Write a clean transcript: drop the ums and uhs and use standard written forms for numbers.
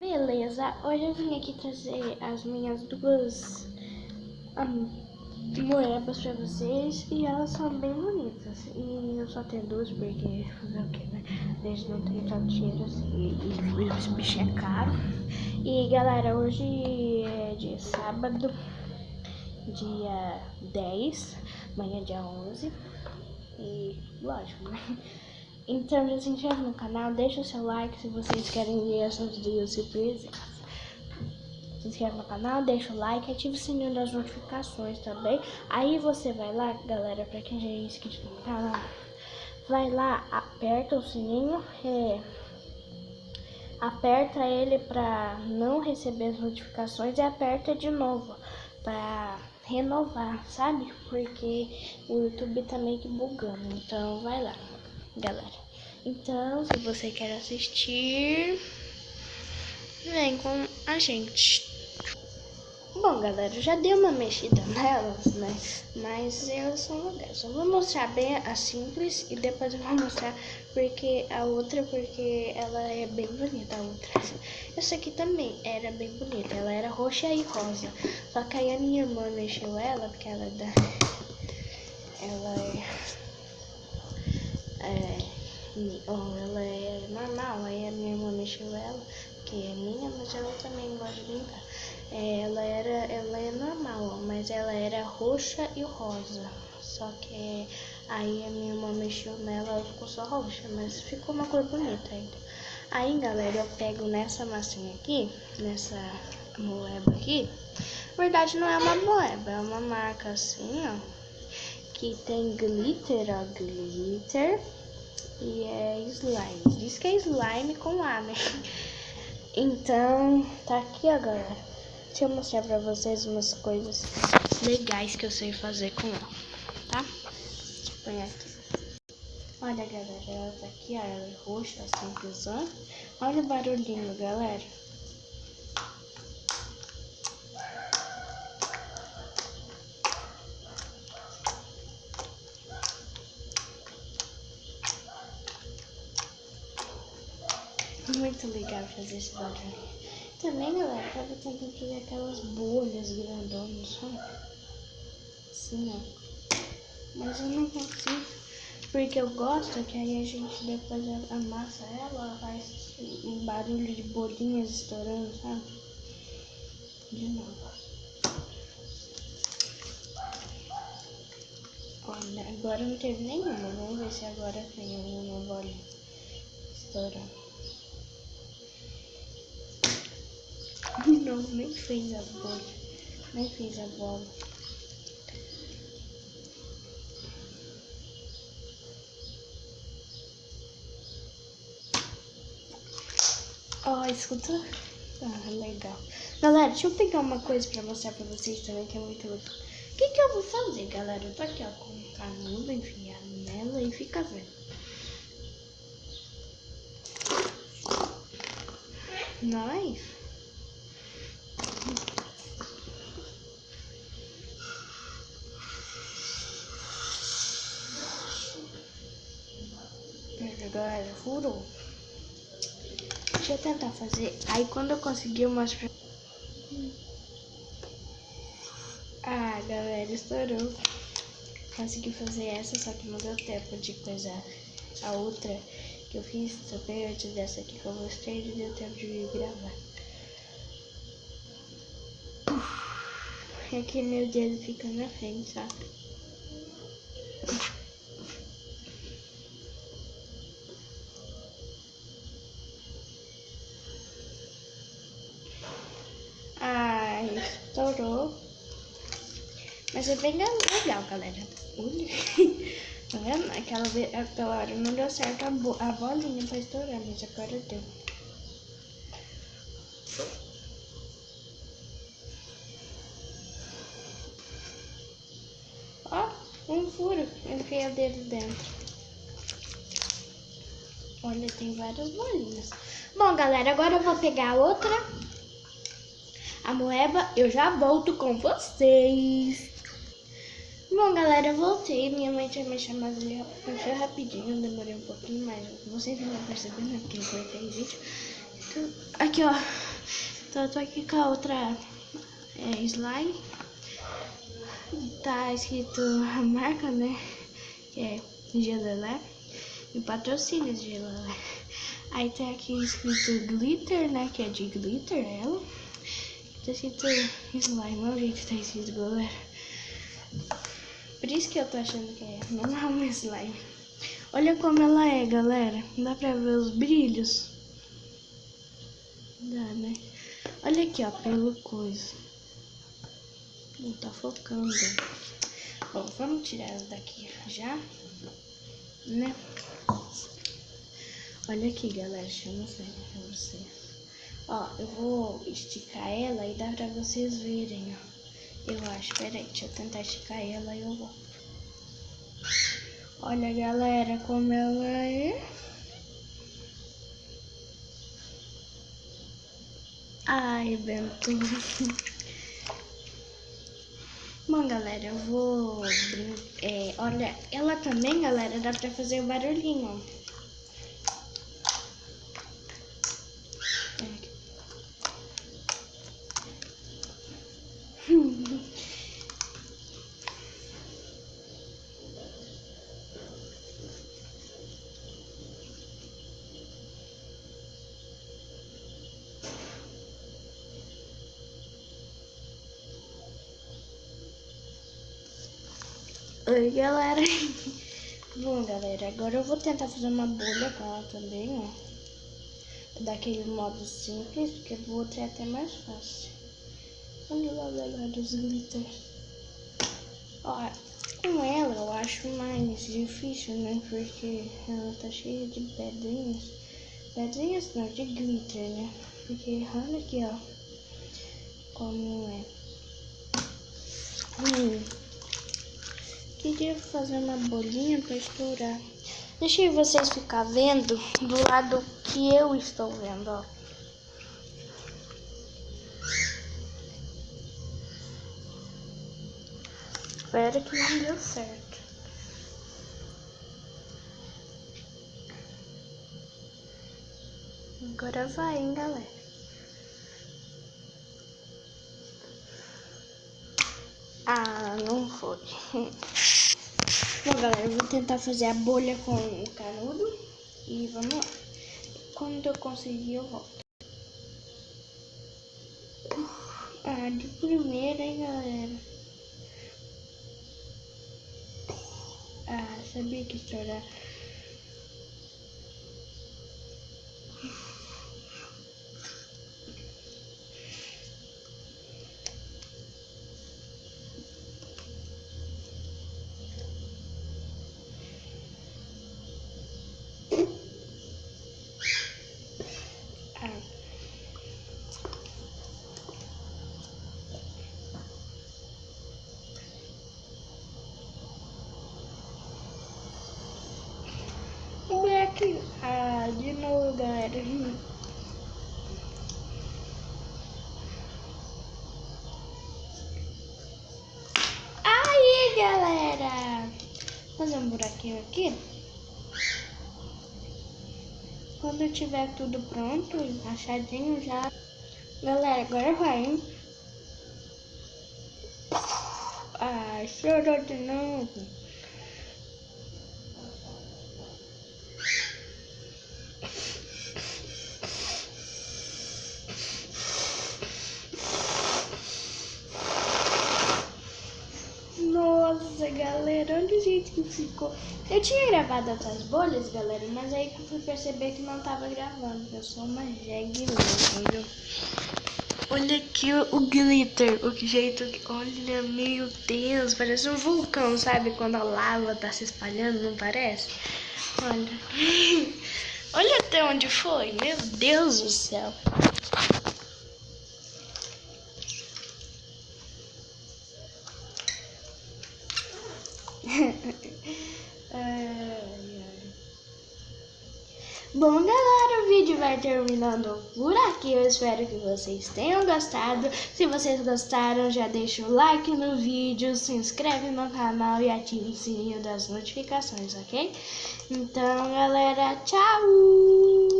Beleza, hoje eu vim aqui trazer as minhas duas moebas pra vocês e elas são bem bonitas. E eu só tenho duas porque fazer o que, né? Desde não ter tanto dinheiro assim e esse bicho é caro. E galera, hoje é dia sábado, dia 10, amanhã é dia 11 e lógico, né? Então já se inscreve no canal, deixa o seu like se vocês querem ver essas duas surpresas. Se inscreve no canal, deixa o like, ativa o sininho das notificações também. Aí você vai lá, galera, pra quem já é inscrito no canal, vai lá, aperta o sininho, aperta ele pra não receber as notificações e aperta de novo pra renovar, sabe? Porque o YouTube tá meio que bugando, então vai lá, galera. Então, se você quer assistir, vem com a gente. Bom, galera, já dei uma mexida nelas, né? Mas elas são legais. Eu vou mostrar bem a simples e depois eu vou mostrar porque ela é bem bonita, a outra. Essa aqui também era bem bonita, ela era roxa e rosa. Só que aí a minha irmã mexeu ela, porque ela é normal, aí a minha irmã mexeu ela, que é minha, mas ela também gosta de brincar. Ela é normal, mas ela era roxa e rosa. Só que aí a minha irmã mexeu nela, ela ficou só roxa, mas ficou uma cor bonita ainda. Aí, galera, eu pego nessa massinha aqui, nessa moeba aqui. Na verdade, não é uma moeba, é uma marca assim, ó, que tem glitter, ó, glitter. E é slime. Diz que é slime com A, né? Então, tá aqui, ó, galera. Deixa eu mostrar pra vocês umas coisas legais que eu sei fazer com ela, tá? Deixa eu pôr aqui. Olha, galera, ela tá aqui, ó, ela é roxa, simplesão. Olha o barulhinho, galera. Muito legal fazer esse barulho. Também, galera, tava tentando fazer aquelas bolhas grandonas, sabe? Assim, ó. Mas eu não consigo, porque eu gosto que aí a gente depois amassa ela, faz um barulho de bolinhas estourando, sabe? De novo. Olha, agora não teve nenhuma, vamos ver se agora tem alguma bolinha estourando. Não, nem fez a bolha, nem fez a bola. Ó, escuta? Ah, legal. Galera, deixa eu pegar uma coisa pra mostrar pra vocês também, que é muito legal. O que eu vou fazer, galera? Eu tô aqui, ó, com um canudo enfiado nela e fica vendo. Nice. Galera, furou. Deixa eu tentar fazer. Aí quando eu conseguir eu mostro pra... Ah, galera, estourou. Consegui fazer essa, só que não deu tempo de coisar a outra que eu fiz também antes dessa aqui que eu mostrei, não deu tempo de gravar. E aqui meu dedo fica na frente, sabe? Ai, estourou. Mas é bem legal, galera. Tá vendo? Aquela hora não deu certo a bolinha pra estourar, mas agora deu. Ó, um furo. Enfiei o dedo dentro. Olha, tem várias bolinhas. Bom, galera, agora eu vou pegar a outra. A moeba, eu já volto com vocês. Bom, galera, eu voltei. Minha mãe tinha me chamado ali. Foi rapidinho, eu demorei um pouquinho, mas vocês não vão perceber, né? Porque eu cortei o vídeo. Então, aqui, ó. Então eu tô aqui com a outra slime. Tá escrito a marca, né? Que é Gelelé. E patrocínio de Gelelé. Aí tem aqui escrito glitter, né? Que é de glitter ela. Tá escrito slime, olha o jeito que tá escrito, galera. Por isso que eu tô achando que não é uma slime. Olha como ela é, galera. Dá pra ver os brilhos? Dá, né? Olha aqui, ó, pelo coisa. Não tá focando. Bom, vamos tirar ela daqui já, né? Olha aqui, galera, deixa eu mostrar pra vocês. Ó, eu vou esticar ela e dá pra vocês verem, ó. Eu acho, peraí, deixa eu tentar esticar ela e eu volto. Olha, galera, como ela é. Ai, Bento. Bom, galera, eu vou... olha, ela também, galera, dá pra fazer o barulhinho, ó. Oi, galera. Bom, galera, agora eu vou tentar fazer uma bolha com ela também, ó. Daquele modo simples, porque o outro é até mais fácil. Olha lá, galera, os glitters. Ó, com ela eu acho mais difícil, né? Porque ela tá cheia de pedrinhas. Pedrinhas não, de glitter, né? Porque olha aqui, ó. Como é. Queria fazer uma bolinha pra estourar. Deixa vocês ficar vendo do lado que eu estou vendo, ó. Espero que não deu certo. Agora vai, hein, galera. Ah, não foi. Bom, galera, eu vou tentar fazer a bolha com o canudo. E vamos lá. Quando eu conseguir, eu volto. Ah, de primeira, hein, galera. Ah, sabia que estourar. Aqui. Ah, de novo, galera. Aí, galera. Fazer um buraquinho aqui. Quando eu tiver tudo pronto, encaixadinho já. Galera, agora vai, hein? Ah, chorou de novo. Nossa, galera, olha o jeito que ficou. Eu tinha gravado outras bolhas, galera, mas aí que eu fui perceber que não tava gravando. Eu sou uma jegue mesmo, viu? Olha aqui o glitter, o jeito que... Olha, meu Deus, parece um vulcão, sabe? Quando a lava tá se espalhando, não parece? Olha. Olha até onde foi, meu Deus do céu. Bom, galera, o vídeo vai terminando por aqui. Eu espero que vocês tenham gostado. Se vocês gostaram, já deixa o like no vídeo, se inscreve no canal e ative o sininho das notificações, ok? Então, galera, tchau!